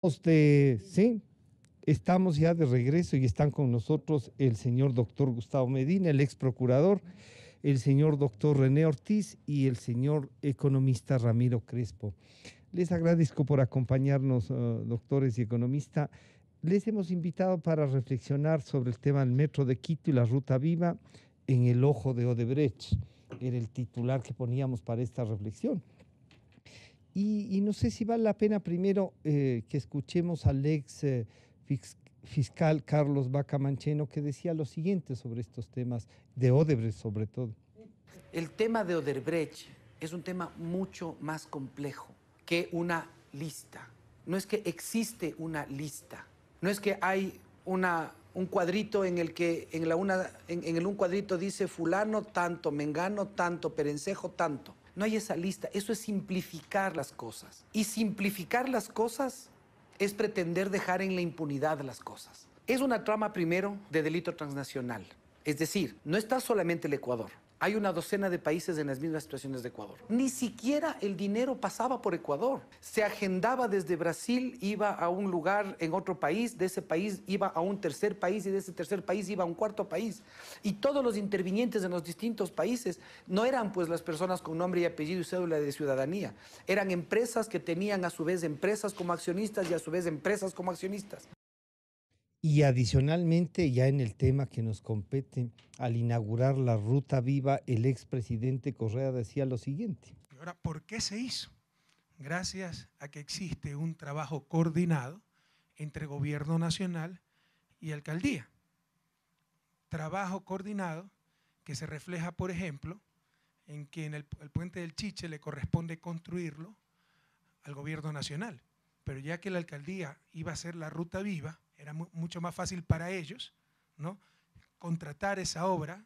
Sí, estamos ya de regreso y están con nosotros el señor doctor Gustavo Medina, el ex procurador, el señor doctor René Ortiz y el señor economista Ramiro Crespo. Les agradezco por acompañarnos, doctores y economista. Les hemos invitado para reflexionar sobre el tema del Metro de Quito y la Ruta Viva en el ojo de Odebrecht. Era el titular que poníamos para esta reflexión. Y no sé si vale la pena primero que escuchemos al ex fiscal Carlos Vaca Mancheno, que decía lo siguiente sobre estos temas, de Odebrecht sobre todo. El tema de Odebrecht es un tema mucho más complejo que una lista. No es que existe una lista, no es que hay un cuadrito en el que en un cuadrito dice fulano tanto, mengano tanto, perencejo tanto. No hay esa lista, eso es simplificar las cosas. Y simplificar las cosas es pretender dejar en la impunidad las cosas. Es una trama primero de delito transnacional. Es decir, no está solamente el Ecuador. Hay una docena de países en las mismas situaciones de Ecuador. Ni siquiera el dinero pasaba por Ecuador. Se agendaba desde Brasil, iba a un lugar en otro país, de ese país iba a un tercer país y de ese tercer país iba a un cuarto país. Y todos los intervinientes en los distintos países no eran pues las personas con nombre y apellido y cédula de ciudadanía. Eran empresas que tenían a su vez empresas como accionistas y a su vez empresas como accionistas. Y adicionalmente, ya en el tema que nos compete, al inaugurar la Ruta Viva, el expresidente Correa decía lo siguiente. Ahora, ¿por qué se hizo? Gracias a que existe un trabajo coordinado entre gobierno nacional y alcaldía. Trabajo coordinado que se refleja, por ejemplo, en que en el puente del Chiche le corresponde construirlo al gobierno nacional. Pero ya que la alcaldía iba a hacer la Ruta Viva, era mucho más fácil para ellos, ¿no?, contratar esa obra,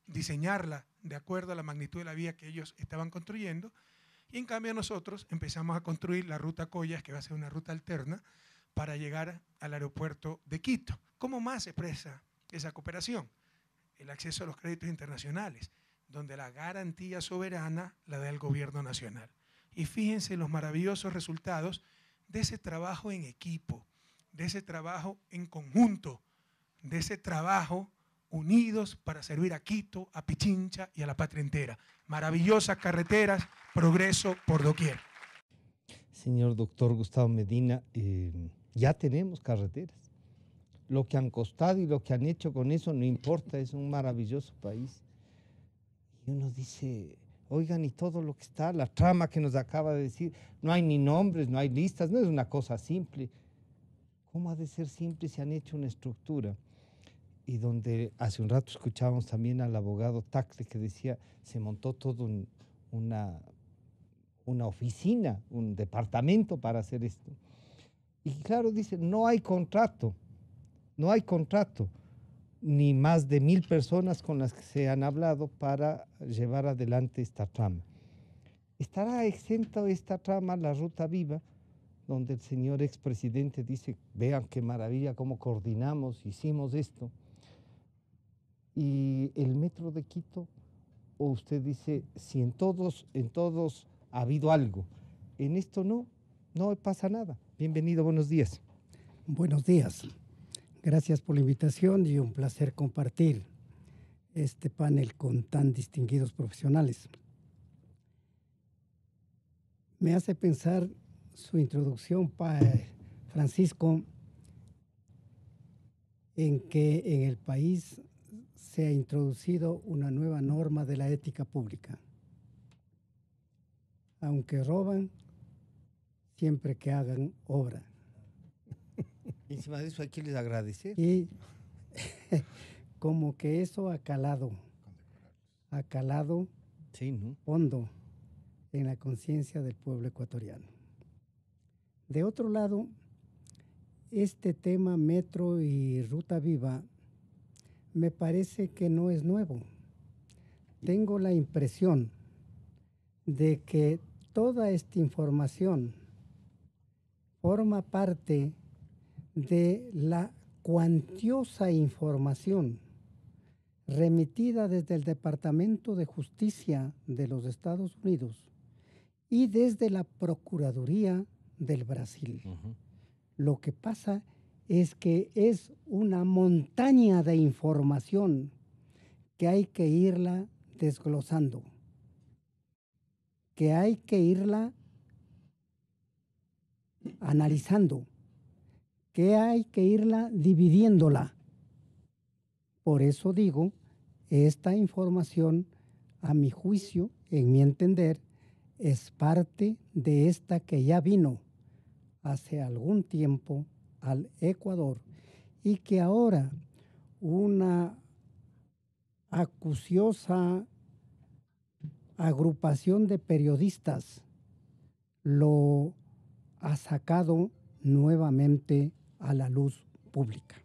diseñarla de acuerdo a la magnitud de la vía que ellos estaban construyendo, y en cambio nosotros empezamos a construir la ruta Collas, que va a ser una ruta alterna, para llegar al aeropuerto de Quito. ¿Cómo más se expresa esa cooperación? El acceso a los créditos internacionales, donde la garantía soberana la da el gobierno nacional. Y fíjense los maravillosos resultados de ese trabajo en equipo, de ese trabajo en conjunto, de ese trabajo unidos para servir a Quito, a Pichincha y a la patria entera. Maravillosas carreteras, progreso por doquier. Señor doctor Gustavo Medina, ya tenemos carreteras. Lo que han costado y lo que han hecho con eso no importa, es un maravilloso país. Y uno dice, oigan, y todo lo que está, la trama que nos acaba de decir, no hay ni nombres, no hay listas, no es una cosa simple. ¿Cómo ha de ser simple si han hecho una estructura? Y donde hace un rato escuchábamos también al abogado Tacle que decía, se montó todo una oficina, un departamento para hacer esto. Y claro, dice, no hay contrato, ni más de 1000 personas con las que se han hablado para llevar adelante esta trama. ¿Estará exenta esta trama, la Ruta Viva, donde el señor expresidente dice, vean qué maravilla, cómo coordinamos, hicimos esto? Y el Metro de Quito, o usted dice, si en todos ha habido algo, en esto no pasa nada. Bienvenido, buenos días. Buenos días. Gracias por la invitación y un placer compartir este panel con tan distinguidos profesionales. Me hace pensar su introducción, Francisco, en que en el país se ha introducido una nueva norma de la ética pública. Aunque roban, siempre que hagan obra. Encima de eso hay que les agradecer. Y como que eso ha calado sí, ¿no?, hondo en la conciencia del pueblo ecuatoriano. De otro lado, este tema Metro y Ruta Viva me parece que no es nuevo. Tengo la impresión de que toda esta información forma parte de la cuantiosa información remitida desde el Departamento de Justicia de los Estados Unidos y desde la Procuraduría del Brasil. Lo que pasa es que es una montaña de información que hay que irla desglosando, que hay que irla analizando, que hay que irla dividiéndola. Por eso digo, esta información, a mi juicio, en mi entender, es parte de esta que ya vino hace algún tiempo al Ecuador y que ahora una acuciosa agrupación de periodistas lo ha sacado nuevamente a la luz pública.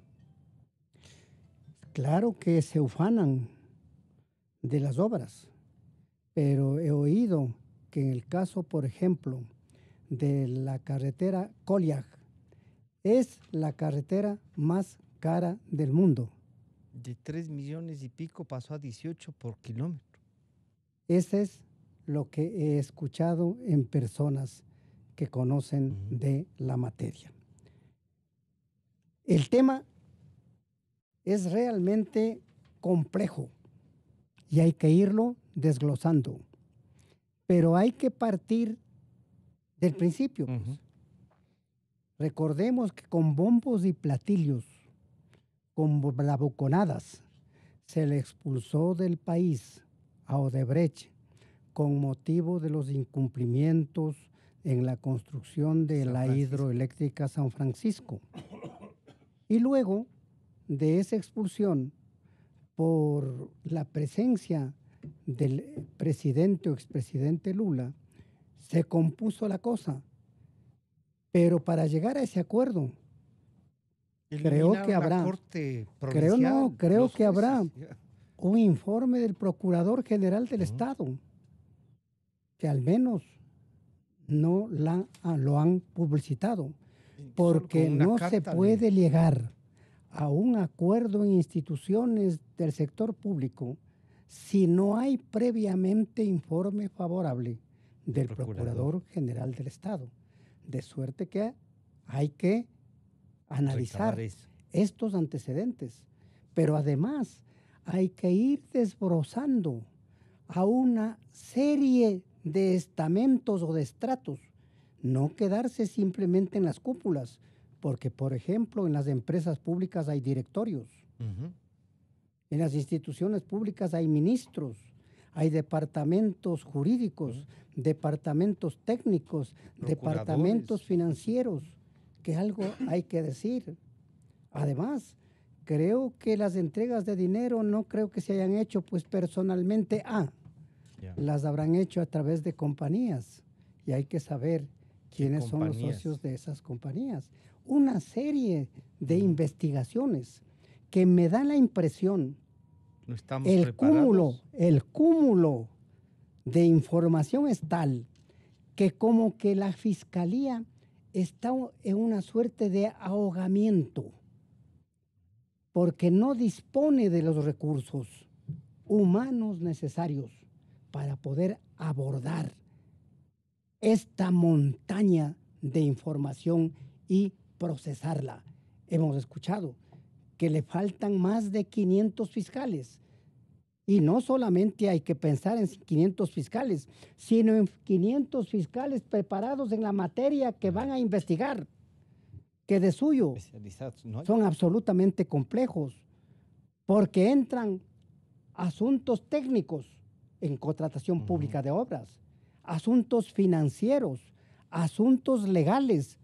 Claro que se ufanan de las obras, pero he oído que en el caso, por ejemplo, de la carretera Coliag, es la carretera más cara del mundo. De 3 millones y pico pasó a 18 por kilómetro. Ese es lo que he escuchado en personas que conocen de la materia. El tema es realmente complejo y hay que irlo desglosando, pero hay que partir del principio. Pues. Recordemos que con bombos y platillos, con bravuconadas, se le expulsó del país a Odebrecht con motivo de los incumplimientos en la construcción de la hidroeléctrica San Francisco. Y luego de esa expulsión, por la presencia del presidente o expresidente Lula, se compuso la cosa. Pero para llegar a ese acuerdo, creo que habrá un informe del Procurador General del Estado, que al menos no lo han publicitado, porque no se puede llegar a un acuerdo en instituciones del sector público si no hay previamente informe favorable del Procurador General del Estado. De suerte que hay que analizar estos antecedentes, pero además hay que ir desbrozando a una serie de estamentos o de estratos, no quedarse simplemente en las cúpulas, porque, por ejemplo, en las empresas públicas hay directorios, en las instituciones públicas hay ministros, hay departamentos jurídicos, departamentos técnicos, departamentos financieros, que algo hay que decir. Además, creo que las entregas de dinero no creo que se hayan hecho pues personalmente, las habrán hecho a través de compañías y hay que saber quiénes son los socios de esas compañías. Una serie de investigaciones que me dan la impresión, el cúmulo de información es tal que como que la Fiscalía está en una suerte de ahogamiento porque no dispone de los recursos humanos necesarios para poder abordar esta montaña de información y procesarla. Hemos escuchado que le faltan más de 500 fiscales. Y no solamente hay que pensar en 500 fiscales, sino en 500 fiscales preparados en la materia que van a investigar, que de suyo son absolutamente complejos, porque entran asuntos técnicos en contratación pública de obras, asuntos financieros, asuntos legales,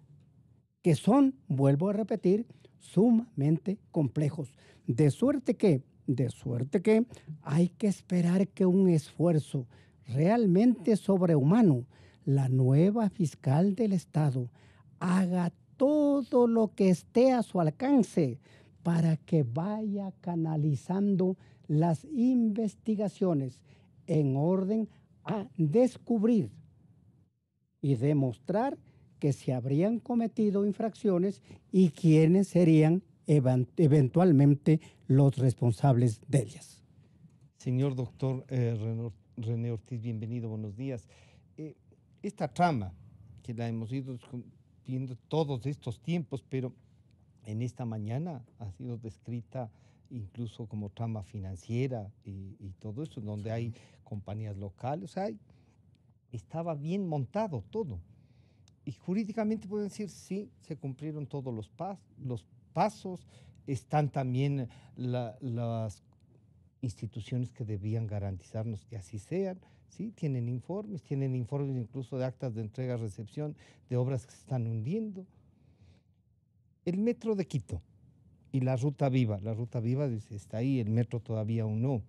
que son, vuelvo a repetir, sumamente complejos. De suerte que hay que esperar que un esfuerzo realmente sobrehumano, la nueva fiscal del Estado, haga todo lo que esté a su alcance para que vaya canalizando las investigaciones en orden a descubrir y demostrar que se habrían cometido infracciones y quiénes serían eventualmente los responsables de ellas. Señor doctor René Ortiz, bienvenido, buenos días. Esta trama que la hemos ido viendo todos estos tiempos, pero en esta mañana ha sido descrita incluso como trama financiera y todo eso, donde hay compañías locales, o sea, estaba bien montado todo. Y jurídicamente pueden decir, sí, se cumplieron todos los pasos, están también las instituciones que debían garantizarnos que así sean, ¿sí? Tienen informes incluso de actas de entrega-recepción de obras que se están hundiendo. El metro de Quito y la ruta viva está ahí, el metro todavía aún no.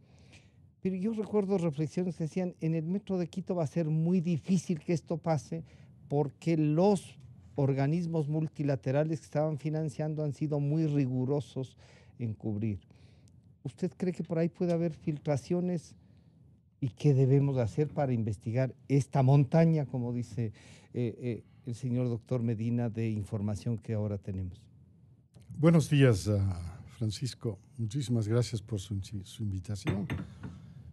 Pero yo recuerdo reflexiones que decían, en el metro de Quito va a ser muy difícil que esto pase porque los organismos multilaterales que estaban financiando han sido muy rigurosos en cubrir. ¿Usted cree que por ahí puede haber filtraciones? ¿Y qué debemos hacer para investigar esta montaña, como dice el señor doctor Medina, de información que ahora tenemos? Buenos días, Francisco. Muchísimas gracias por su invitación.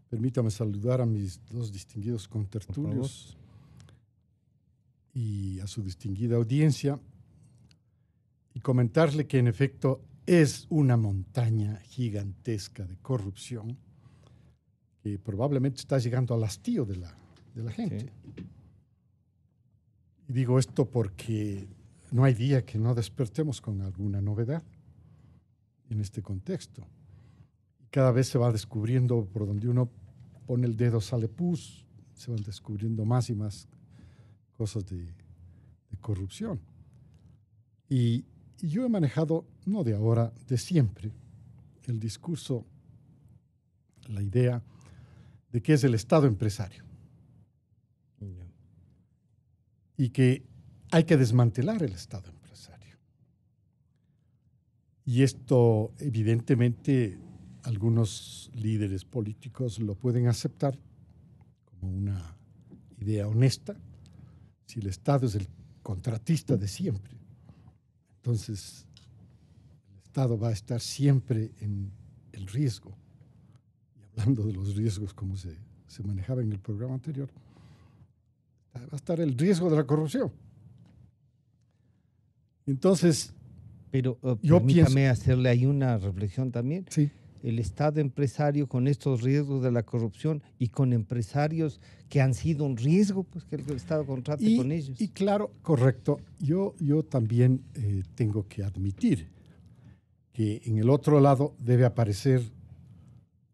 Permítame saludar a mis dos distinguidos contertulios y a su distinguida audiencia y comentarle que en efecto es una montaña gigantesca de corrupción que probablemente está llegando al hastío de la gente. Sí. Y digo esto porque no hay día que no despertemos con alguna novedad en este contexto. Cada vez se va descubriendo, por donde uno pone el dedo sale pus, se van descubriendo más y más cosas de corrupción. Y yo he manejado, no de ahora, de siempre, el discurso, la idea de que es el Estado empresario. Y que hay que desmantelar el Estado empresario. Y esto, evidentemente, algunos líderes políticos lo pueden aceptar como una idea honesta. Si el Estado es el contratista de siempre, entonces el Estado va a estar siempre en el riesgo. Y hablando de los riesgos como se manejaba en el programa anterior, va a estar el riesgo de la corrupción. Entonces, pero permítame hacerle ahí una reflexión también. Sí. El Estado empresario con estos riesgos de la corrupción y con empresarios que han sido un riesgo, pues que el Estado contrate con ellos. Y claro, correcto. Yo también tengo que admitir que en el otro lado debe aparecer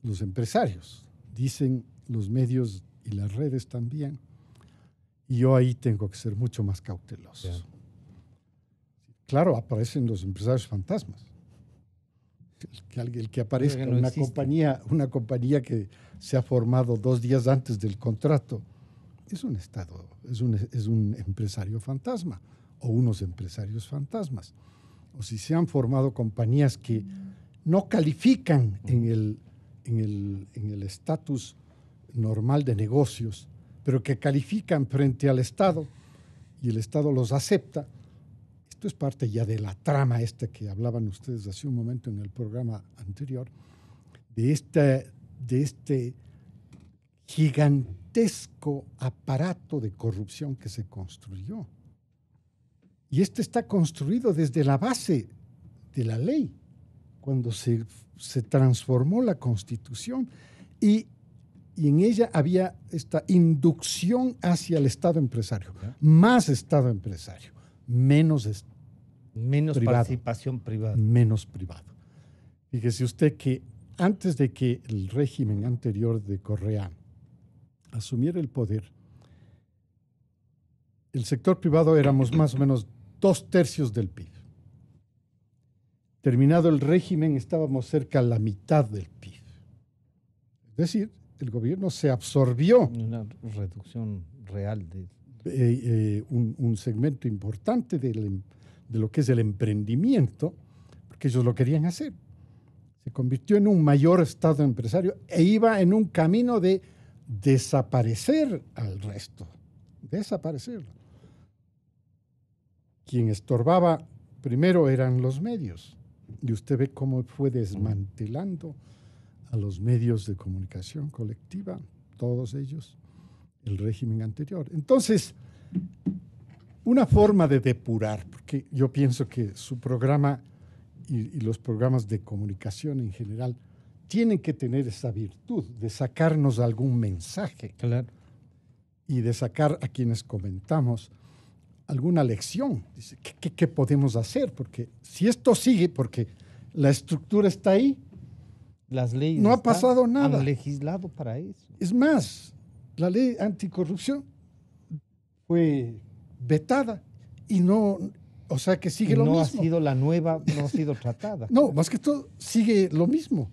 los empresarios. Dicen los medios y las redes también. Y yo ahí tengo que ser mucho más cauteloso. Yeah. Claro, aparecen los empresarios fantasmas. El que aparezca no una compañía que se ha formado 2 días antes del contrato es un Estado, es un empresario fantasma o unos empresarios fantasmas. O si se han formado compañías que no califican en el estatus normal de negocios, pero que califican frente al Estado y el Estado los acepta. Esto es parte ya de la trama que hablaban ustedes hace un momento en el programa anterior, de este gigantesco aparato de corrupción que se construyó. Y está construido desde la base de la ley, cuando se transformó la Constitución y en ella había esta inducción hacia el Estado empresario, más Estado empresario. Menos privado, participación privada. Menos privado. Fíjese usted que antes de que el régimen anterior de Correa asumiera el poder, el sector privado éramos más o menos 2/3 del PIB. Terminado el régimen, estábamos cerca a la mitad del PIB. Es decir, el gobierno se absorbió. Una reducción real de un segmento importante de lo que es el emprendimiento, porque ellos lo querían hacer. Se convirtió en un mayor Estado empresario e iba en un camino de desaparecer al resto, desaparecerlo. Quien estorbaba primero eran los medios, y usted ve cómo fue desmantelando a los medios de comunicación colectiva, todos ellos, el régimen anterior. Entonces, una forma de depurar, porque yo pienso que su programa y los programas de comunicación en general tienen que tener esa virtud de sacarnos algún mensaje. Claro. Y de sacar a quienes comentamos alguna lección. Dice, ¿qué podemos hacer? Porque si esto sigue, porque la estructura está ahí, las leyes no ha pasado nada. Han legislado para eso. Es más, la ley anticorrupción fue vetada y no, o sea que sigue lo mismo. No ha sido la nueva, no ha sido tratada. No, más que todo sigue lo mismo.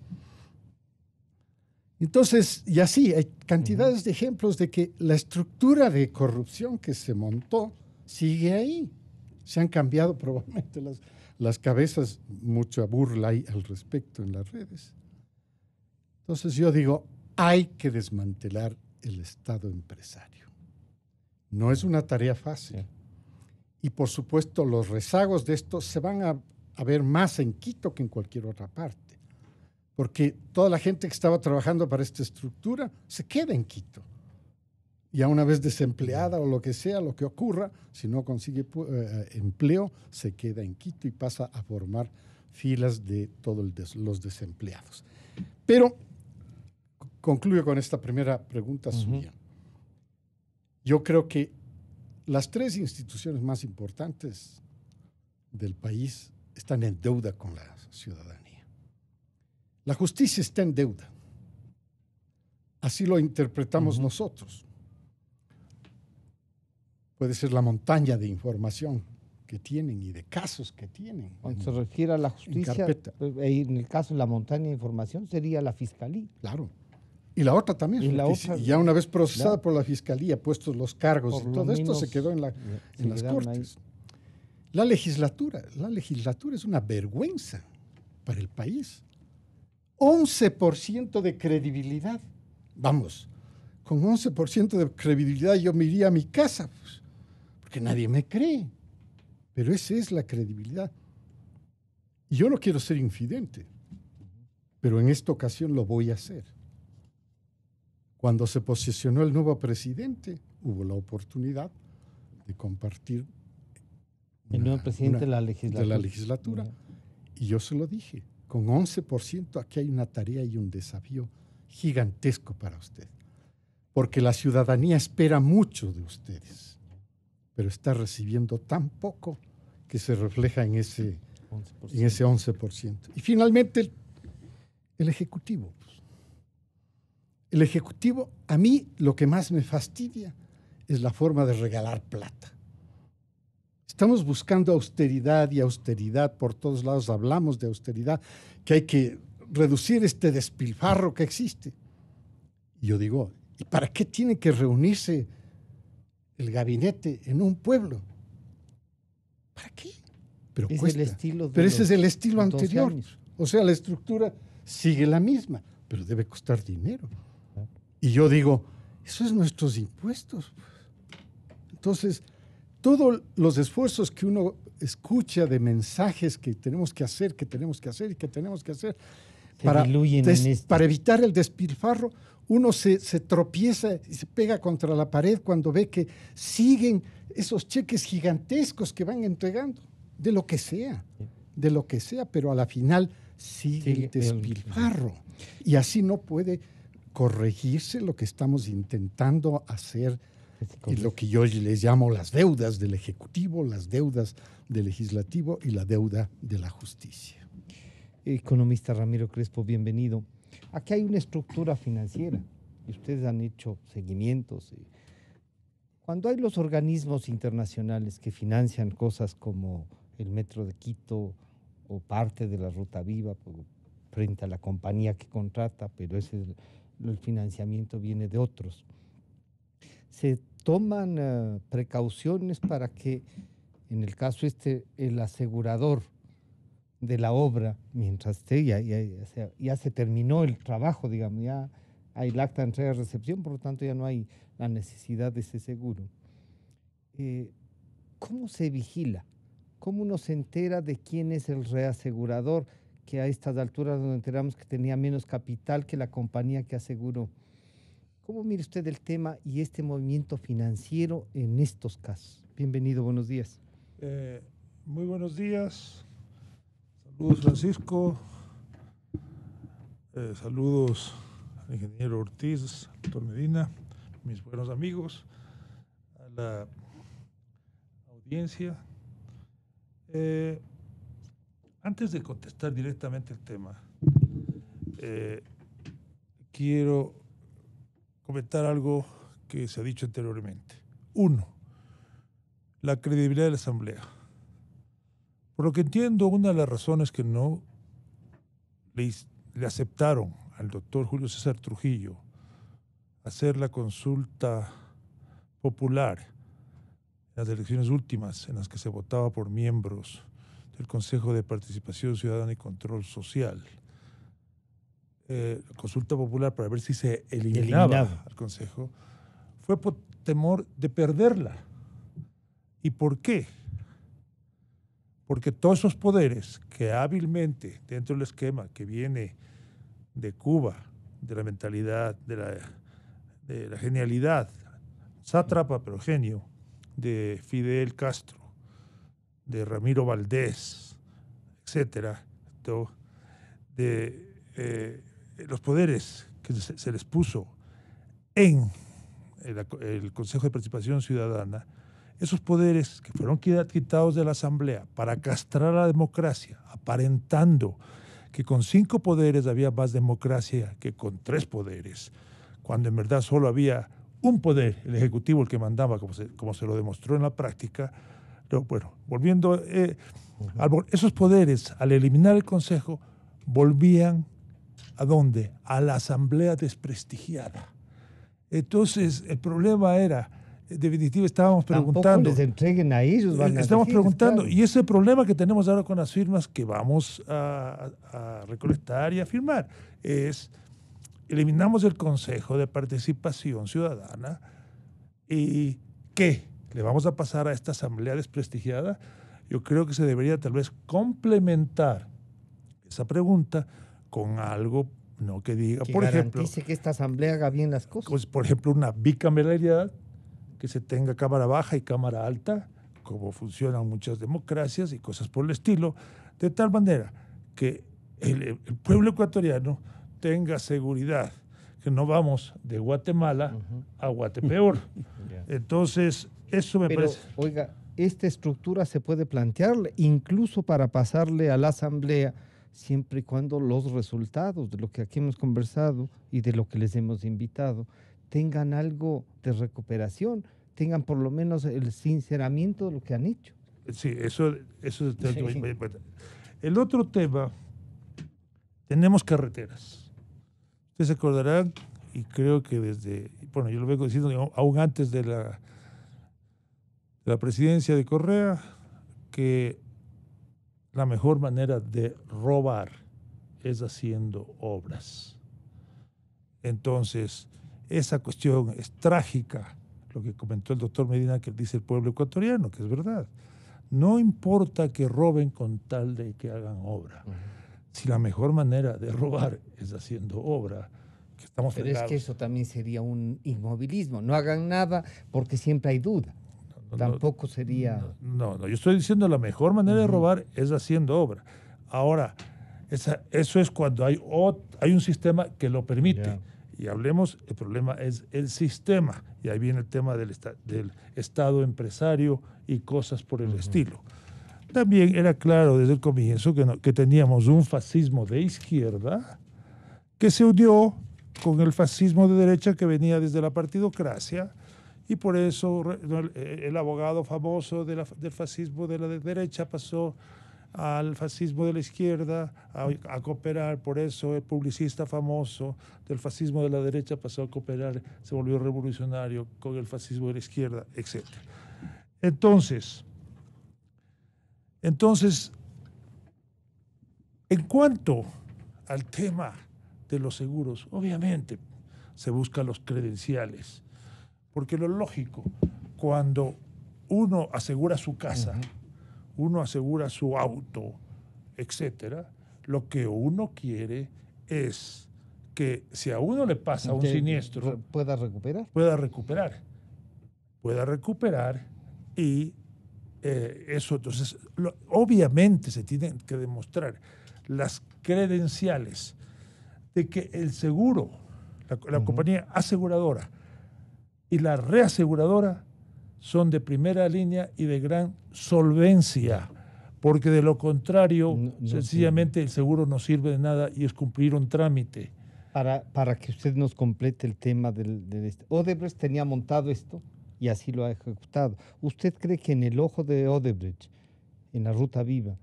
Entonces, y así, hay cantidades de ejemplos de que la estructura de corrupción que se montó sigue ahí. Se han cambiado probablemente las cabezas, mucha burla hay al respecto en las redes. Entonces yo digo, hay que desmantelar el Estado empresario. No es una tarea fácil. Sí. Y por supuesto los rezagos de esto se van a ver más en Quito que en cualquier otra parte. Porque toda la gente que estaba trabajando para esta estructura se queda en Quito. Ya una vez desempleada o lo que sea, lo que ocurra, si no consigue empleo, se queda en Quito y pasa a formar filas de todos los desempleados. Pero concluyo con esta primera pregunta suya. Yo creo que las tres instituciones más importantes del país están en deuda con la ciudadanía. La justicia está en deuda. Así lo interpretamos nosotros. Puede ser la montaña de información que tienen y de casos que tienen. Cuando se refiere a la justicia, en el caso de la montaña de información, sería la fiscalía. Claro. Y la otra también. Y la otra, ya una vez procesada por la fiscalía, puestos los cargos y todo esto se quedó en las cortes. La legislatura es una vergüenza para el país. 11% de credibilidad. Vamos, con 11% de credibilidad yo me iría a mi casa, pues, porque nadie me cree. Pero esa es la credibilidad. Y yo no quiero ser infidente, pero en esta ocasión lo voy a hacer. Cuando se posesionó el nuevo presidente, hubo la oportunidad de compartir el nuevo presidente de la legislatura. Y yo se lo dije. Con 11% aquí hay una tarea y un desafío gigantesco para usted. Porque la ciudadanía espera mucho de ustedes, pero está recibiendo tan poco que se refleja en ese 11%. Y finalmente el Ejecutivo. El Ejecutivo, a mí lo que más me fastidia es la forma de regalar plata. Estamos buscando austeridad y austeridad, por todos lados hablamos de austeridad, que hay que reducir este despilfarro que existe. Y yo digo, ¿y para qué tiene que reunirse el gabinete en un pueblo? ¿Para qué? Pero cuesta. Pero ese es el estilo anterior. O sea, la estructura sigue la misma, pero debe costar dinero. Y yo digo, eso es nuestros impuestos. Entonces, todos los esfuerzos que uno escucha de mensajes que tenemos que hacer para evitar el despilfarro, uno se tropieza y se pega contra la pared cuando ve que siguen esos cheques gigantescos que van entregando, de lo que sea, pero a la final sigue el despilfarro. Y así no puede corregirse lo que estamos intentando hacer. Y lo que yo les llamo las deudas del Ejecutivo, las deudas del Legislativo y la deuda de la justicia. Economista Ramiro Crespo, bienvenido. Aquí hay una estructura financiera y ustedes han hecho seguimientos. Cuando hay los organismos internacionales que financian cosas como el Metro de Quito o parte de la Ruta Viva frente a la compañía que contrata, pero el financiamiento viene de otros. Se toman precauciones para que, en el caso el asegurador de la obra, mientras ya se terminó el trabajo, digamos, ya hay el acta de entrega y recepción, por lo tanto ya no hay la necesidad de ese seguro. ¿Cómo se vigila? ¿Cómo uno se entera de quién es el reasegurador, que a estas alturas nos enteramos que tenía menos capital que la compañía que aseguró? ¿Cómo mira usted el tema y este movimiento financiero en estos casos? Bienvenido, buenos días. Muy buenos días. Saludos, Francisco. Saludos al ingeniero Ortiz, al doctor Medina, mis buenos amigos, a la audiencia. Antes de contestar directamente el tema, quiero comentar algo que se ha dicho anteriormente. Uno, la credibilidad de la Asamblea. Por lo que entiendo, una de las razones que no le aceptaron al doctor Julio César Trujillo hacer la consulta popular en las elecciones últimas en las que se votaba por miembros del Consejo de Participación Ciudadana y Control Social, consulta popular para ver si se eliminaba al Consejo, fue por temor de perderla. ¿Y por qué? Porque todos esos poderes que hábilmente, dentro del esquema que viene de Cuba, de la mentalidad, de la genialidad, sátrapa pero genio, de Fidel Castro, de Ramiro Valdés, etcétera, de los poderes que se les puso en el Consejo de Participación Ciudadana, esos poderes que fueron quitados de la Asamblea para castrar a la democracia, aparentando que con 5 poderes había más democracia que con 3 poderes, cuando en verdad solo había un poder, el Ejecutivo, el que mandaba, como se lo demostró en la práctica. Pero bueno, volviendo, esos poderes, al eliminar el Consejo, volvían ¿a dónde? A la Asamblea desprestigiada. Entonces, el problema era, en definitiva, estábamos preguntando. Tampoco les entreguen a ellos. Estamos preguntando, claro. Y ese problema que tenemos ahora con las firmas que vamos a recolectar y a firmar es, eliminamos el Consejo de Participación Ciudadana y ¿qué? ¿Le vamos a pasar a esta asamblea desprestigiada? Yo creo que se debería tal vez complementar esa pregunta con algo, no que diga, que por ejemplo, garantice que esta asamblea haga bien las cosas. Pues, por ejemplo, una bicameralidad, que se tenga cámara baja y cámara alta, como funcionan muchas democracias y cosas por el estilo, de tal manera que el pueblo ecuatoriano tenga seguridad, que no vamos de Guatemala a Guatepeor. Entonces, eso me parece... Oiga, esta estructura se puede plantear incluso para pasarle a la Asamblea, siempre y cuando los resultados de lo que aquí hemos conversado y de lo que les hemos invitado tengan algo de recuperación, tengan por lo menos el sinceramiento de lo que han hecho. Sí, eso es el otro tema. Tenemos carreteras. Ustedes se acordarán, y creo que bueno, yo lo vengo diciendo aún antes de la presidencia de Correa, que la mejor manera de robar es haciendo obras. Entonces, esa cuestión es trágica, lo que comentó el doctor Medina, que dice el pueblo ecuatoriano, que es verdad. No importa que roben con tal de que hagan obra. Si la mejor manera de robar es haciendo obra, que estamos Pero fregados. Es que eso también sería un inmovilismo. No hagan nada porque siempre hay duda. Tampoco sería... No, yo estoy diciendo la mejor manera de robar es haciendo obra. Ahora, eso es cuando hay un sistema que lo permite. Yeah. Y hablemos, el problema es el sistema. Y ahí viene el tema del Estado empresario y cosas por el estilo. También era claro desde el comienzo que teníamos un fascismo de izquierda que se unió con el fascismo de derecha que venía desde la partidocracia, y por eso el abogado famoso del fascismo de la derecha pasó al fascismo de la izquierda a cooperar. Por eso el publicista famoso del fascismo de la derecha pasó a cooperar, se volvió revolucionario con el fascismo de la izquierda, etc. Entonces, en cuanto al tema de los seguros, obviamente se buscan los credenciales, porque lo lógico, cuando uno asegura su casa, uno asegura su auto, etcétera, lo que uno quiere es que si a uno le pasa un siniestro, pueda recuperar Y eso, entonces, obviamente se tienen que demostrar las credenciales de que el seguro, la compañía aseguradora y la reaseguradora son de primera línea y de gran solvencia, porque de lo contrario, sencillamente el seguro no sirve de nada y es cumplir un trámite. Para que usted nos complete el tema Odebrecht tenía montado esto y así lo ha ejecutado. ¿Usted cree que en el ojo de Odebrecht, en la Ruta Viva,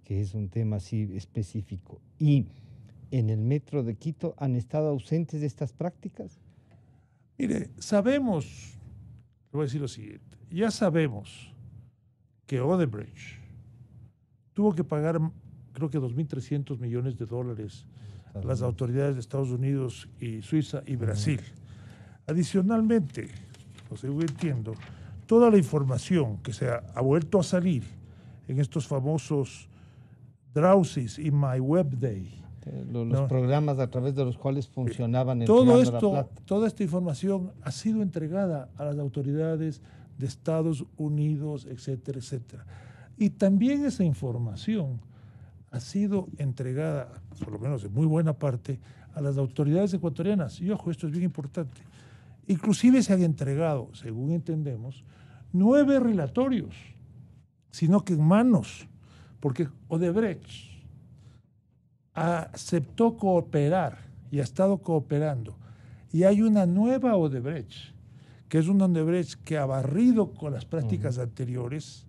que es un tema así específico, y en el metro de Quito han estado ausentes de estas prácticas? Mire, sabemos, le voy a decir lo siguiente, ya sabemos que Odebrecht tuvo que pagar, creo que 2.300 millones de dólares a las autoridades de Estados Unidos y Suiza y Brasil. Adicionalmente, según entiendo, toda la información que se ha vuelto a salir en estos famosos Drowsys y My Web Day, los programas a través de los cuales funcionaban el todo esto, toda esta información ha sido entregada a las autoridades de Estados Unidos, etcétera, etcétera. Y también esa información ha sido entregada, por lo menos en muy buena parte, a las autoridades ecuatorianas. Y ojo, esto es bien importante. Inclusive se han entregado, según entendemos, 9 relatorios, sino que en manos, porque Odebrecht aceptó cooperar y ha estado cooperando. Y hay una nueva Odebrecht, que es una Odebrecht que ha barrido con las prácticas anteriores.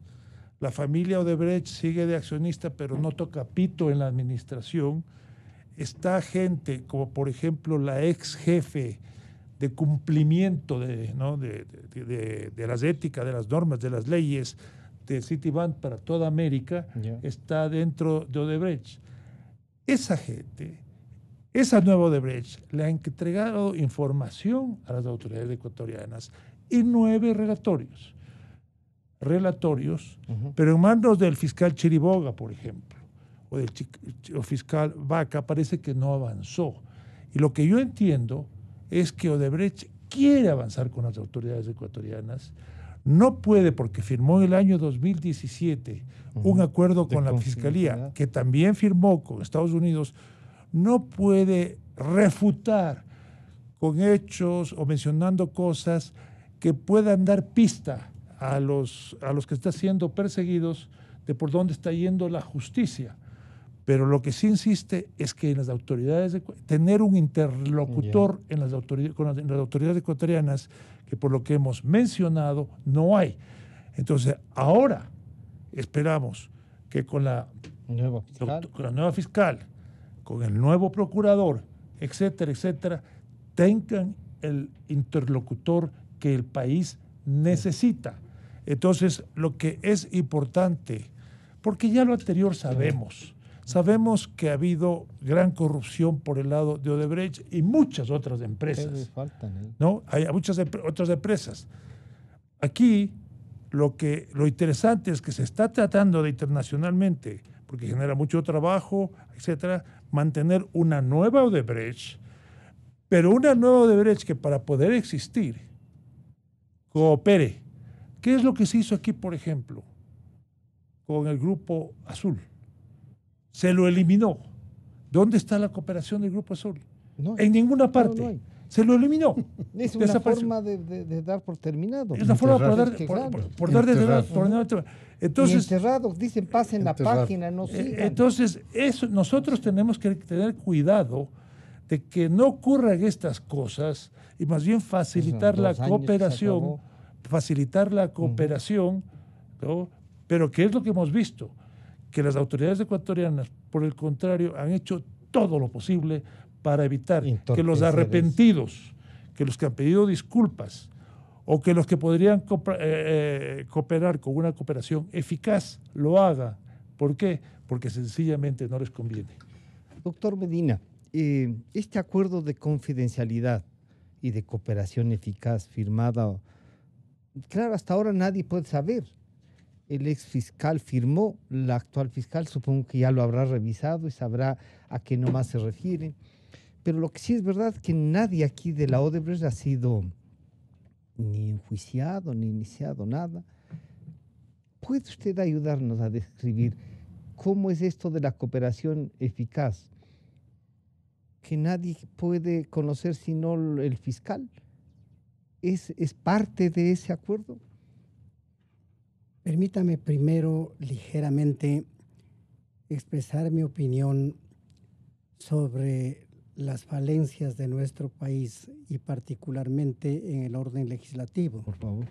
La familia Odebrecht sigue de accionista, pero no toca pito en la administración. Está gente como, por ejemplo, la ex jefe de cumplimiento de las éticas, de las normas, de las leyes de Citibank para toda América, está dentro de Odebrecht. Esa gente, esa nueva Odebrecht, le ha entregado información a las autoridades ecuatorianas y 9 relatorios, pero en manos del fiscal Chiriboga, por ejemplo, o del fiscal Vaca, parece que no avanzó. Y lo que yo entiendo es que Odebrecht quiere avanzar con las autoridades ecuatorianas, no puede porque firmó en el año 2017 un acuerdo con la Fiscalía, que también firmó con Estados Unidos, no puede refutar con hechos o mencionando cosas que puedan dar pista a los que están siendo perseguidos de por dónde está yendo la justicia. Pero lo que sí insiste es que en las autoridades, tener un interlocutor en las autoridades ecuatorianas, que por lo que hemos mencionado no hay. Entonces, ahora esperamos que con la nueva fiscal, con el nuevo procurador, etcétera, etcétera, tengan el interlocutor que el país necesita. Entonces, lo que es importante, porque ya lo anterior sabemos que ha habido gran corrupción por el lado de Odebrecht y muchas otras empresas. ¿No? Hay muchas otras empresas. Aquí lo interesante es que se está tratando de internacionalmente, porque genera mucho trabajo, etcétera, mantener una nueva Odebrecht, pero una nueva Odebrecht que para poder existir coopere. ¿Qué es lo que se hizo aquí, por ejemplo, con el Grupo Azul? Se lo eliminó. ¿Dónde está la cooperación del Grupo Azul? No, en ninguna parte. No hay. Se lo eliminó. Es una forma de dar por terminado. Es una forma por dar por terminado. Entonces, y enterrados, dicen, pasen la página, no sigan. Entonces, nosotros tenemos que tener cuidado de que no ocurran estas cosas y más bien facilitar la cooperación, ¿no? Pero ¿qué es lo que hemos visto? Que las autoridades ecuatorianas, por el contrario, han hecho todo lo posible para evitar que los arrepentidos, que los que han pedido disculpas o que los que podrían cooperar con una cooperación eficaz lo hagan. ¿Por qué? Porque sencillamente no les conviene. Doctor Medina, este acuerdo de confidencialidad y de cooperación eficaz firmada, claro, hasta ahora nadie puede saber. El ex fiscal firmó, la actual fiscal supongo que ya lo habrá revisado y sabrá a qué nomás se refiere. Pero lo que sí es verdad es que nadie aquí de la Odebrecht ha sido ni enjuiciado, ni iniciado nada. ¿puede usted ayudarnos a describir cómo es esto de la cooperación eficaz? Que nadie puede conocer sino el fiscal. ¿Es parte de ese acuerdo? Permítame primero ligeramente expresar mi opinión sobre las falencias de nuestro país y particularmente en el orden legislativo. Por favor.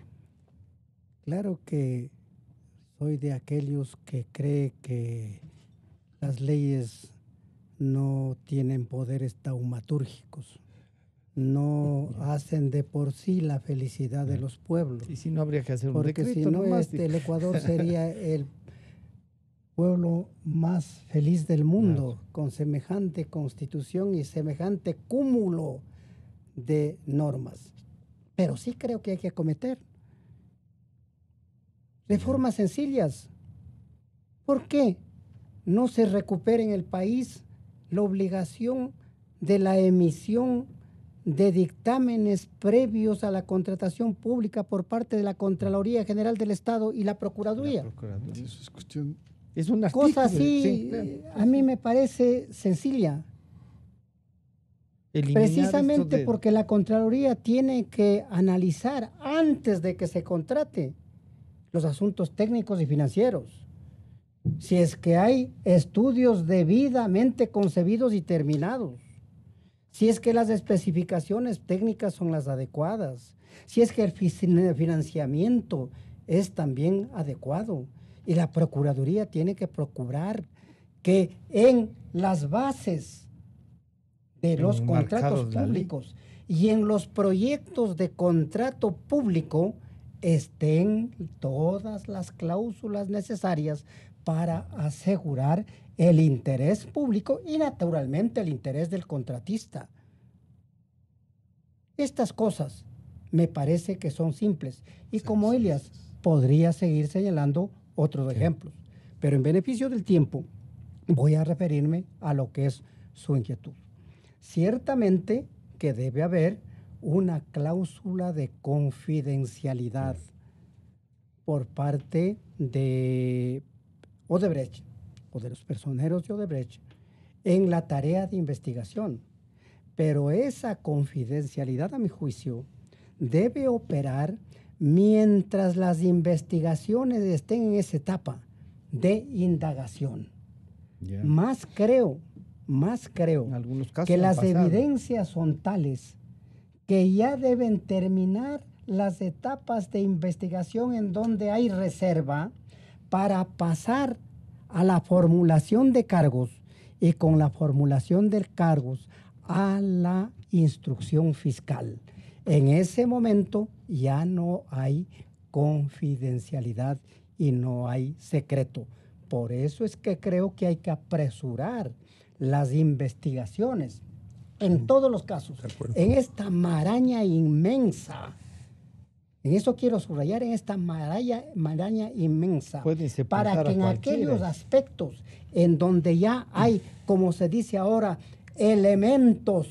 Claro que soy de aquellos que cree que las leyes no tienen poderes taumatúrgicos, no hacen de por sí la felicidad de los pueblos. Y si no, habría que hacer un Porque decreto si no, nomás. el Ecuador sería el pueblo más feliz del mundo, Claro. con semejante constitución y semejante cúmulo de normas. Pero sí creo que hay que acometer reformas sencillas. ¿Por qué no se recupera en el país la obligación de la emisión de dictámenes previos a la contratación pública por parte de la Contraloría General del Estado y la Procuraduría? Eso es cuestión. Es una Cosa así, a mí me parece sencilla. Precisamente porque la Contraloría tiene que analizar antes de que se contrate los asuntos técnicos y financieros. Si es que hay estudios debidamente concebidos y terminados, si es que las especificaciones técnicas son las adecuadas, si es que el financiamiento es también adecuado, y la Procuraduría tiene que procurar que en las bases de los contratos públicos y en los proyectos de contrato público estén todas las cláusulas necesarias para asegurar el interés público y naturalmente el interés del contratista. Estas cosas me parece que son simples y como Elias podría seguir señalando otros ejemplos, pero en beneficio del tiempo voy a referirme a lo que es su inquietud. Ciertamente que debe haber una cláusula de confidencialidad por parte de Odebrecht o de los personeros de Odebrecht en la tarea de investigación. Pero esa confidencialidad, a mi juicio, debe operar mientras las investigaciones estén en esa etapa de indagación. Más creo en algunos casos que las evidencias son tales que ya deben terminar las etapas de investigación en donde hay reserva para pasar a la formulación de cargos y con la formulación de cargos a la instrucción fiscal. En ese momento ya no hay confidencialidad y no hay secreto. Por eso es que creo que hay que apresurar las investigaciones en todos los casos, en esta maraña inmensa. En eso quiero subrayar, en esta maraña inmensa, para que en aquellos aspectos en donde ya hay, como se dice ahora, elementos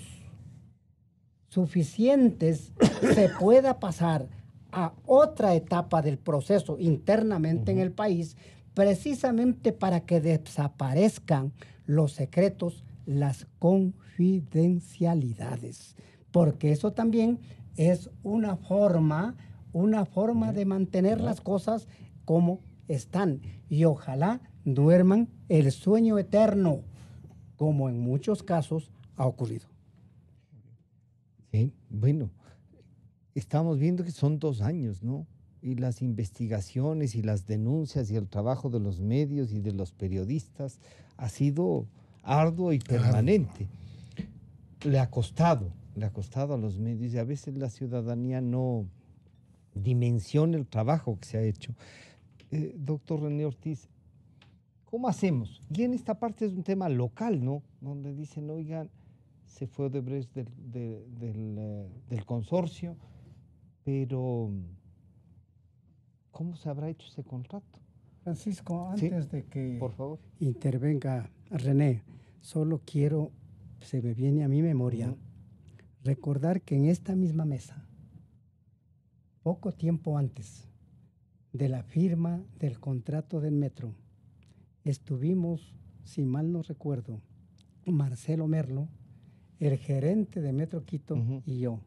suficientes, se pueda pasar a otra etapa del proceso internamente en el país, precisamente para que desaparezcan los secretos, las confidencialidades, porque eso también es una forma de mantener las cosas como están y ojalá duerman el sueño eterno, como en muchos casos ha ocurrido. Sí, bueno, estamos viendo que son 2 años, ¿no? Y las investigaciones y las denuncias y el trabajo de los medios y de los periodistas ha sido arduo y permanente. Le ha costado a los medios y a veces la ciudadanía no dimensiona el trabajo que se ha hecho. Doctor René Ortiz, ¿cómo hacemos? Y en esta parte es un tema local, ¿no? Donde dicen, oigan, se fue Odebrecht del consorcio, pero ¿cómo se habrá hecho ese contrato? Francisco, antes de que por favor intervenga René, solo quiero, se me viene a mi memoria, recordar que en esta misma mesa, poco tiempo antes de la firma del contrato del metro, estuvimos, si mal no recuerdo, Marcelo Merlo, el gerente de Metro Quito y yo.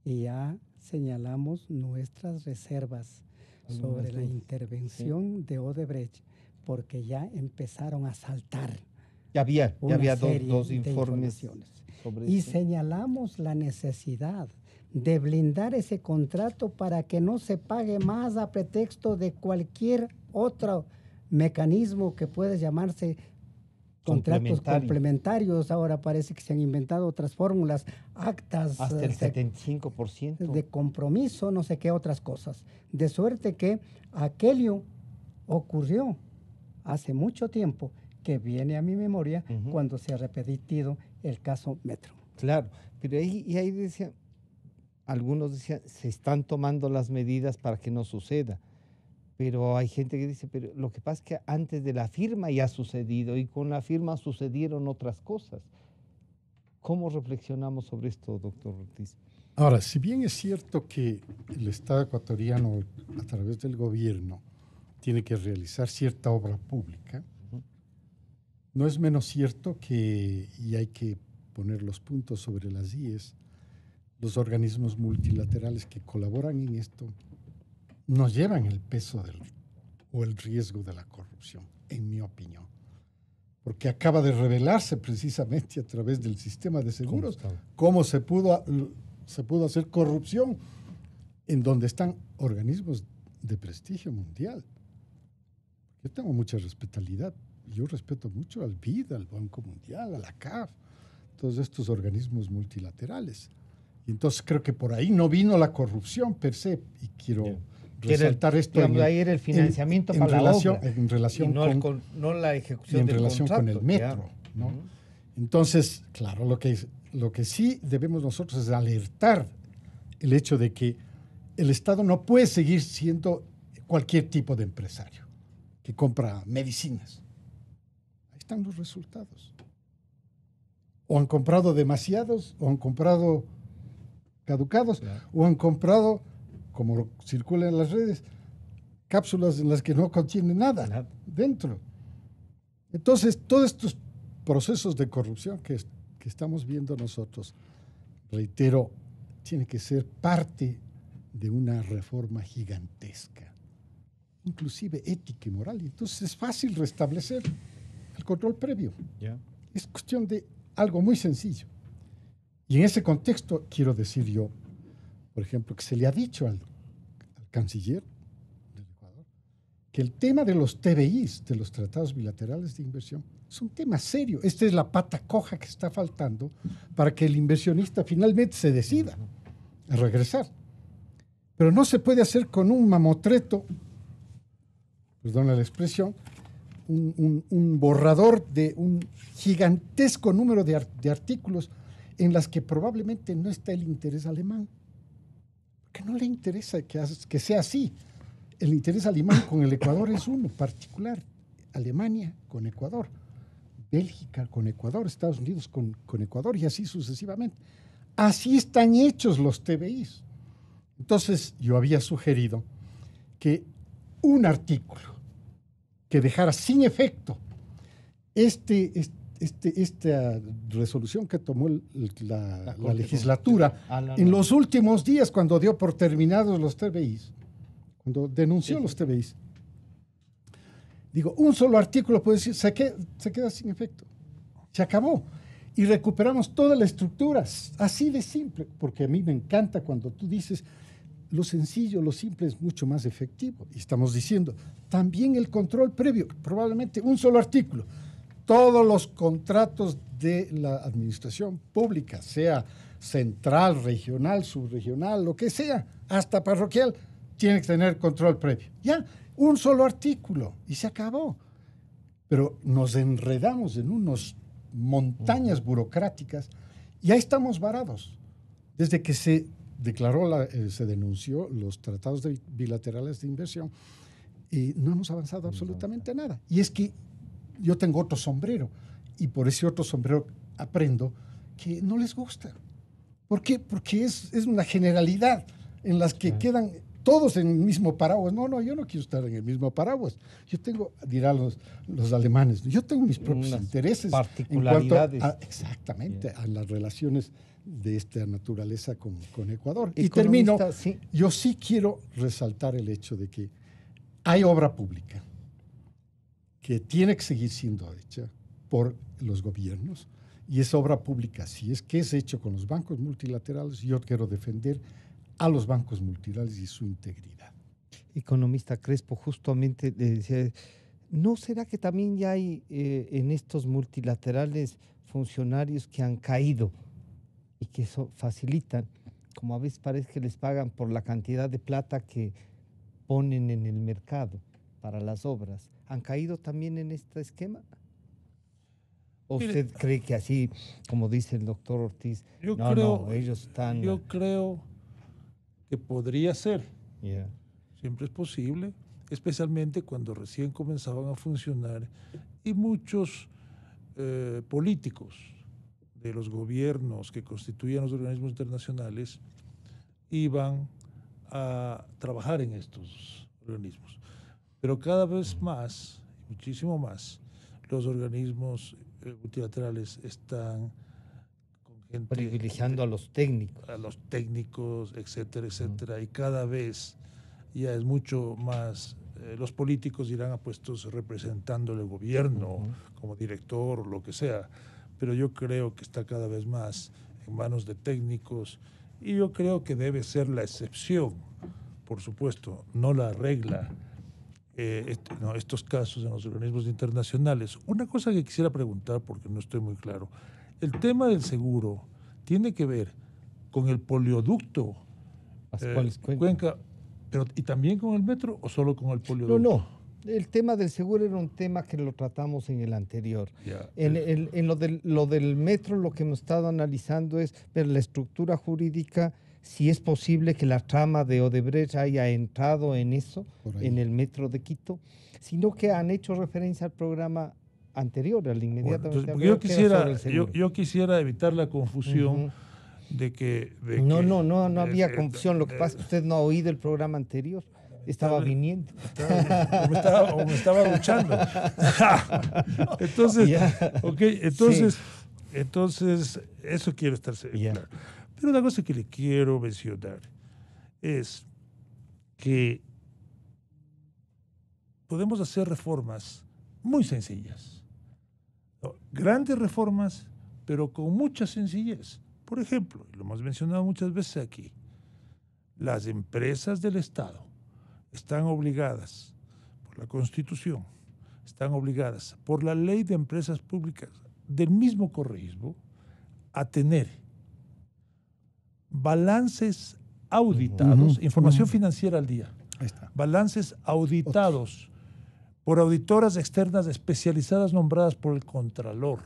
Y ya señalamos nuestras reservas sobre la intervención de Odebrecht, porque ya empezaron a saltar. Ya había dos informes sobre y eso. Señalamos la necesidad de blindar ese contrato para que no se pague más a pretexto de cualquier otro mecanismo que puede llamarse contratos complementarios. Ahora parece que se han inventado otras fórmulas, actas hasta el 75% de compromiso, no sé qué otras cosas. De suerte que aquello ocurrió hace mucho tiempo, que viene a mi memoria cuando se ha repetido el caso Metro. Claro, pero ahí decían, algunos decían, se están tomando las medidas para que no suceda. Pero hay gente que dice, pero lo que pasa es que antes de la firma ya ha sucedido y con la firma sucedieron otras cosas. ¿Cómo reflexionamos sobre esto, doctor Ortiz? Ahora, si bien es cierto que el Estado ecuatoriano, a través del gobierno, tiene que realizar cierta obra pública, no es menos cierto que, y hay que poner los puntos sobre las IES, los organismos multilaterales que colaboran en esto, nos llevan el peso o el riesgo de la corrupción, en mi opinión. Porque acaba de revelarse precisamente a través del sistema de seguros cómo se pudo hacer corrupción en donde están organismos de prestigio mundial. Yo tengo mucha respetabilidad. Yo respeto mucho al BID, al Banco Mundial, a la CAF, todos estos organismos multilaterales. Y entonces creo que por ahí no vino la corrupción per se, y quiero resaltar esto. Ahí era el financiamiento para la obra. En relación no la ejecución del contrato. Con el metro, ¿no? Entonces, claro, lo que sí debemos nosotros es alertar el hecho de que el Estado no puede seguir siendo cualquier tipo de empresario que compra medicinas. Ahí están los resultados. O han comprado demasiados, o han comprado caducados, o han comprado, como circula en las redes, cápsulas en las que no contienen nada dentro. Entonces, todos estos procesos de corrupción que estamos viendo nosotros, reitero, tiene que ser parte de una reforma gigantesca, inclusive ética y moral. Entonces es fácil restablecer el control previo. Es cuestión de algo muy sencillo. Y en ese contexto quiero decir yo, por ejemplo, que se le ha dicho al canciller del Ecuador que el tema de los TBIs, de los tratados bilaterales de inversión, es un tema serio. Esta es la pata coja que está faltando para que el inversionista finalmente se decida a regresar. Pero no se puede hacer con un mamotreto, perdona la expresión, un borrador de un gigantesco número de artículos en las que probablemente no está el interés alemán. Porque no le interesa que sea así. El interés alemán con el Ecuador es uno particular. Alemania con Ecuador, Bélgica con Ecuador, Estados Unidos con Ecuador y así sucesivamente. Así están hechos los TBIs. Entonces yo había sugerido que un artículo que dejara sin efecto esta resolución que tomó la legislatura en los últimos días cuando dio por terminados los TBIs, cuando denunció los TBIs. Digo, un solo artículo puede decir, se queda sin efecto. Se acabó. Y recuperamos toda la estructura, así de simple, porque a mí me encanta cuando tú dices, lo sencillo, lo simple es mucho más efectivo. Y estamos diciendo, también el control previo, probablemente un solo artículo. Todos los contratos de la administración pública, sea central, regional, subregional, lo que sea, hasta parroquial, tiene que tener control previo. Ya, un solo artículo y se acabó. Pero nos enredamos en unas montañas burocráticas y ahí estamos varados. Desde que se denunció los tratados bilaterales de inversión, no hemos avanzado absolutamente nada. Y es que yo tengo otro sombrero y por ese otro sombrero aprendo que no les gusta. ¿Por qué? Porque es una generalidad en las que quedan todos en el mismo paraguas. No, yo no quiero estar en el mismo paraguas. Yo tengo, dirán los alemanes, yo tengo mis propios intereses. Particularidades. En cuanto exactamente, a las relaciones de esta naturaleza con Ecuador. Y Economista, termino, sí. Yo sí quiero resaltar el hecho de que hay obra pública que tiene que seguir siendo hecha por los gobiernos, y esa obra pública, si es que es hecho con los bancos multilaterales, yo quiero defender a los bancos multilaterales y su integridad. Economista Crespo, justamente le decía, ¿no será que también ya hay en estos multilaterales funcionarios que han caído y que eso facilitan, como a veces parece que les pagan por la cantidad de plata que ponen en el mercado para las obras? ¿Han caído también en este esquema? ¿O usted cree que así, como dice el doctor Ortiz, ellos están... Yo creo que podría ser. Yeah. Siempre es posible, especialmente cuando recién comenzaban a funcionar y muchos políticos de los gobiernos que constituían los organismos internacionales iban a trabajar en estos organismos. Pero cada vez más, muchísimo más, los organismos multilaterales están con gente privilegiando a los técnicos, etcétera, etcétera, y cada vez ya es mucho más, los políticos irán a puestos representando el gobierno, como director o lo que sea, pero yo creo que está cada vez más en manos de técnicos, y yo creo que debe ser la excepción, por supuesto, no la regla, estos casos en los organismos internacionales. Una cosa que quisiera preguntar, porque no estoy muy claro, el tema del seguro tiene que ver con el polioducto Cuenca, pero ¿y también con el metro o solo con el polioducto? No, el tema del seguro era un tema que lo tratamos en el anterior. En lo del metro, lo que hemos estado analizando es ver la estructura jurídica, si es posible que la trama de Odebrecht haya entrado en eso, en el metro de Quito, sino que han hecho referencia al programa anterior, al inmediatamente. Bueno, yo quisiera evitar la confusión de que... No había confusión, lo que pasa es que usted no ha oído el programa anterior. Estaba viniendo. O me estaba duchando. Entonces, eso quiero estar claro. Pero una cosa que le quiero mencionar es que podemos hacer reformas muy sencillas. Grandes reformas, pero con mucha sencillez. Por ejemplo, y lo hemos mencionado muchas veces aquí, las empresas del Estado están obligadas por la Constitución, están obligadas por la Ley de Empresas Públicas del mismo correísmo a tener balances auditados, información financiera al día, balances auditados por auditoras externas especializadas nombradas por el Contralor.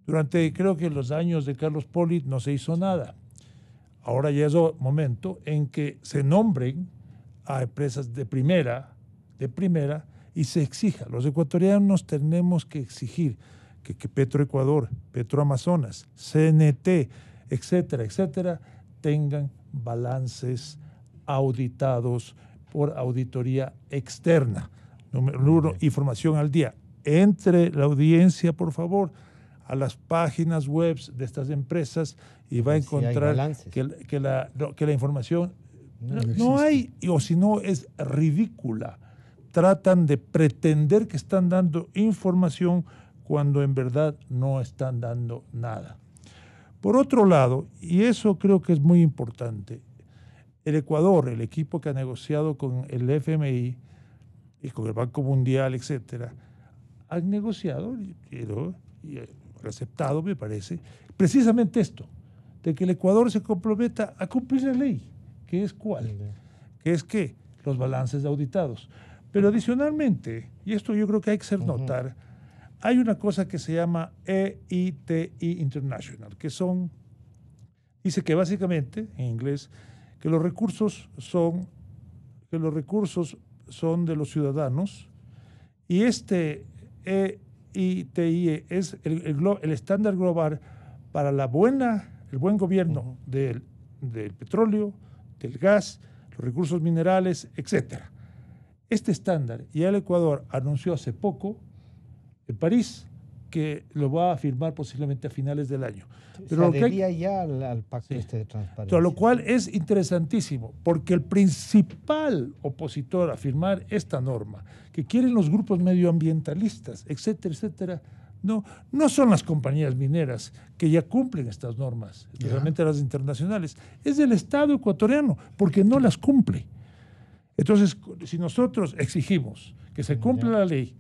Durante, creo que los años de Carlos Polit no se hizo nada. Ahora ya es momento en que se nombren a empresas de primera, y se exija. Los ecuatorianos tenemos que exigir que Petroecuador, Petroamazonas, CNT, etcétera, etcétera, tengan balances auditados por auditoría externa. Número uno, información al día. Entre la audiencia, por favor, a las páginas web de estas empresas y va a encontrar que la información no hay, o si no es ridícula. Tratan de pretender que están dando información cuando en verdad no están dando nada. Por otro lado, y eso creo que es muy importante, el Ecuador, el equipo que ha negociado con el FMI y con el Banco Mundial, etcétera, han negociado y aceptado, me parece, precisamente esto, de que el Ecuador se comprometa a cumplir la ley. ¿Qué es cuál? Que es que los balances auditados. Pero adicionalmente, y esto yo creo que hay que hacer notar, hay una cosa que se llama EITI International, dice que básicamente, en inglés, que los recursos son de los ciudadanos, y este EITI es el estándar global para el buen gobierno del petróleo, del gas, los recursos minerales, etc. Este estándar, ya el Ecuador anunció hace poco en París que lo va a firmar posiblemente a finales del año. Pero lo que hay, ya al pacto de transparencia. Lo cual es interesantísimo, porque el principal opositor a firmar esta norma, que quieren los grupos medioambientalistas, etcétera, etcétera, no son las compañías mineras que ya cumplen estas normas, especialmente las internacionales, es el Estado ecuatoriano, porque no las cumple. Entonces, si nosotros exigimos que se cumpla la ley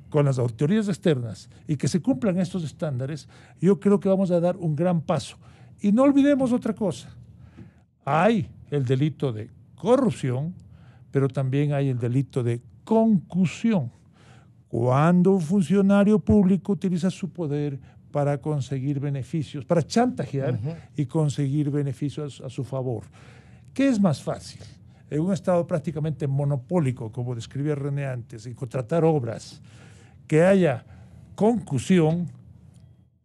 con las autoridades externas y que se cumplan estos estándares, yo creo que vamos a dar un gran paso. Y no olvidemos otra cosa. Hay el delito de corrupción, pero también hay el delito de concusión. Cuando un funcionario público utiliza su poder para conseguir beneficios, para chantajear y conseguir beneficios a su favor. ¿Qué es más fácil? En un estado prácticamente monopólico, como describía René antes, y contratar obras, que haya concusión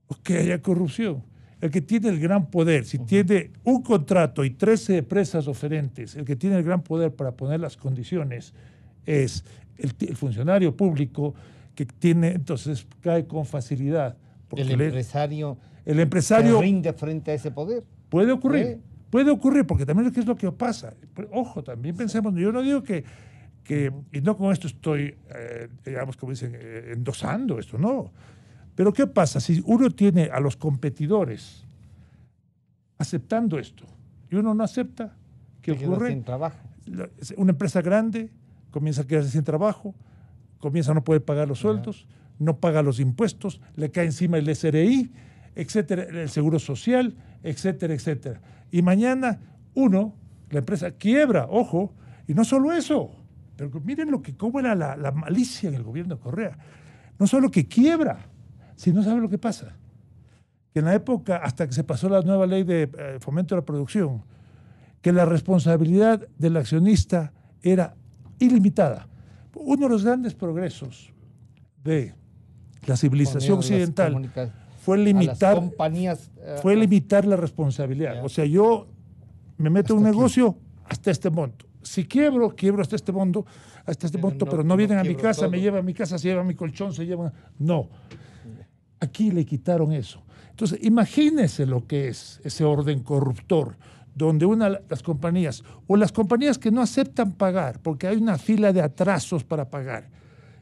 o que haya corrupción. El que tiene el gran poder, si tiene un contrato y 13 empresas oferentes, el que tiene el gran poder para poner las condiciones es el funcionario público, que tiene, entonces cae con facilidad. El empresario se rinde frente a ese poder. Puede ocurrir. Puede ocurrir, porque también es lo que pasa. Ojo, también pensemos, yo no digo que y no con esto estoy, digamos, como dicen, endosando esto, no. Pero ¿qué pasa si uno tiene a los competidores aceptando esto y uno no acepta? ¿Qué ocurre? Sin trabajo. Una empresa grande comienza a quedarse sin trabajo, comienza a no poder pagar los sueldos, no paga los impuestos, le cae encima el SRI, etcétera, el seguro social, etcétera, etcétera. Y mañana la empresa quiebra, ojo, y no solo eso, pero miren cómo era la malicia en el gobierno de Correa. No solo que quiebra, sino sabe lo que pasa. Que en la época, hasta que se pasó la nueva ley de fomento de la producción, que la responsabilidad del accionista era ilimitada. Uno de los grandes progresos de la civilización occidental fue limitar la responsabilidad. O sea, yo me meto en un negocio hasta este monto. Si quiebro hasta este monto, pero no vienen a mi casa, me llevan a mi casa, se llevan mi colchón, se llevan... No. Aquí le quitaron eso. Entonces, imagínense lo que es ese orden corruptor, donde las compañías que no aceptan pagar, porque hay una fila de atrasos para pagar,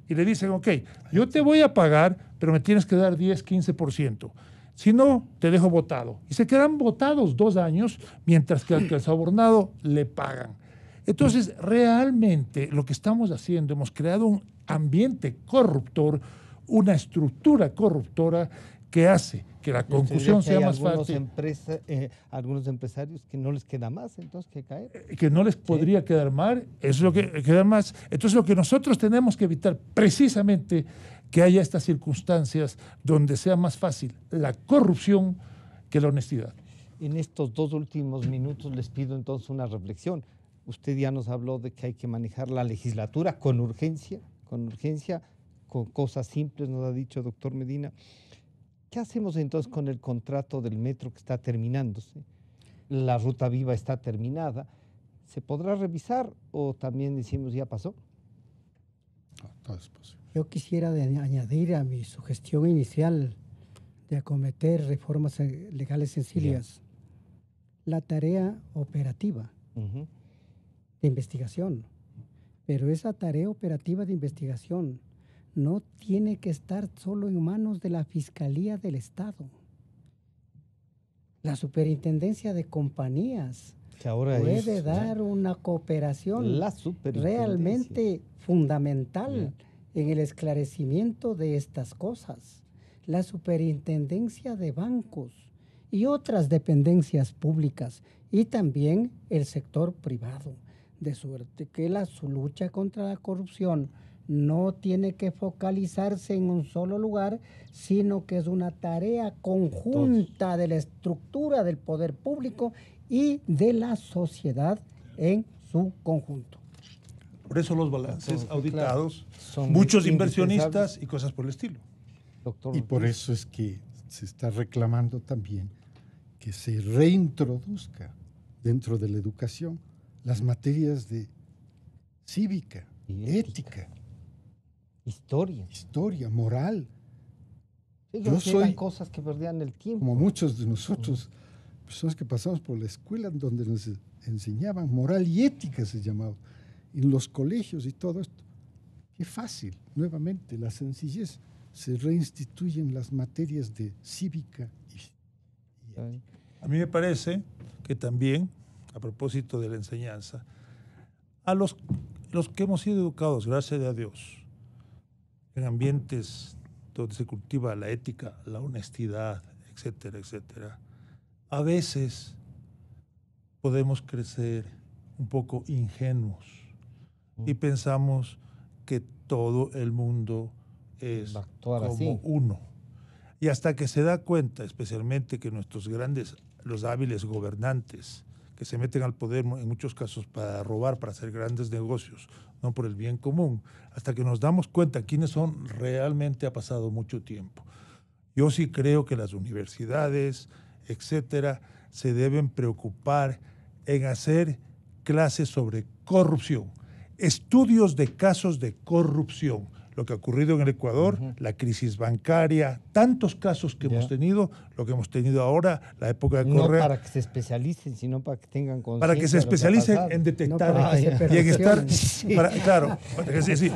y le dicen, ok, yo te voy a pagar, pero me tienes que dar 10, 15%. Si no, te dejo votado. Y se quedan votados 2 años, mientras que al sobornado le pagan. Entonces, realmente lo que estamos haciendo, hemos creado un ambiente corruptor, una estructura corruptora que hace que la concusión sea más fácil. Algunos empresarios que no les queda más, entonces, que caer. Que no les podría quedar mal, eso es lo que queda más. Entonces, lo que nosotros tenemos que evitar precisamente que haya estas circunstancias donde sea más fácil la corrupción que la honestidad. En estos 2 últimos minutos les pido entonces una reflexión. Usted ya nos habló de que hay que manejar la legislatura con urgencia, con cosas simples, nos ha dicho doctor Medina. ¿Qué hacemos entonces con el contrato del metro que está terminándose? La ruta viva está terminada. ¿Se podrá revisar o también decimos ya pasó? No, todo es posible. Yo quisiera añadir a mi sugestión inicial de acometer reformas legales sencillas la tarea operativa de investigación. Pero esa tarea operativa de investigación no tiene que estar solo en manos de la Fiscalía del Estado. La Superintendencia de Compañías puede dar una cooperación realmente fundamental en el esclarecimiento de estas cosas. La Superintendencia de Bancos y otras dependencias públicas y también el sector privado, de suerte que su lucha contra la corrupción no tiene que focalizarse en un solo lugar, sino que es una tarea conjunta de la estructura del poder público y de la sociedad en su conjunto. Por eso los balances auditados, muchos inversionistas y cosas por el estilo. Doctor, y por eso es que se está reclamando también que se reintroduzca dentro de la educación las materias de cívica, Y ética, historia, moral. Sí, Yo eran soy, cosas que perdían el tiempo. como muchos de nosotros, personas que pasamos por la escuela donde nos enseñaban moral y ética, se llamaba, en los colegios y todo esto. Qué fácil, nuevamente, la sencillez. Se reinstituyen las materias de cívica y A mí me parece que también, a propósito de la enseñanza, a los que hemos sido educados, gracias a Dios, en ambientes donde se cultiva la ética, la honestidad, etcétera, etcétera, a veces podemos crecer un poco ingenuos y pensamos que todo el mundo es Va a actuar como así. uno. Y hasta que se da cuenta, especialmente que nuestros grandes, los hábiles gobernantes, que se meten al poder en muchos casos para robar, para hacer grandes negocios, no por el bien común, hasta que nos damos cuenta quiénes son, realmente ha pasado mucho tiempo. Yo sí creo que las universidades, etcétera, se deben preocupar en hacer clases sobre corrupción, estudios de casos de corrupción, lo que ha ocurrido en el Ecuador, la crisis bancaria, tantos casos que hemos tenido, lo que hemos tenido ahora, la época de No Correa. para que se especialicen, sino para que tengan conciencia. Para que se de lo que ha especialicen pasado. en detectar No para que se y en estar, Sí.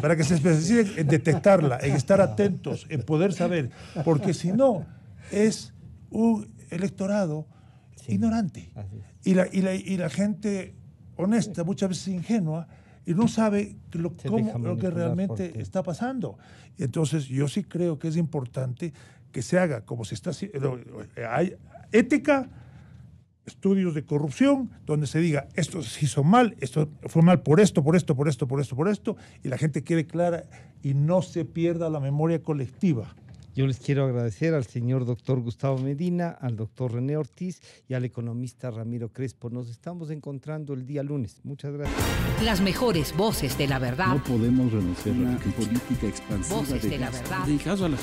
para que se especialicen en detectarla, en estar atentos, en poder saber, porque si no es un electorado ignorante Así es. y la gente honesta, muchas veces ingenua, y no sabe lo Se que deja manipular realmente por ti. está pasando. Entonces, yo sí creo que es importante que se haga como se está haciendo. Hay ética, estudios de corrupción, donde se diga, esto se hizo mal, esto fue mal por esto, y la gente quede clara y no se pierda la memoria colectiva. Yo les quiero agradecer al señor doctor Gustavo Medina, al doctor René Ortiz y al economista Ramiro Crespo. Nos estamos encontrando el día lunes. Muchas gracias. Las mejores voces de la verdad. No podemos renunciar a la política expansiva Voces de la gasto. verdad. Dedicados a las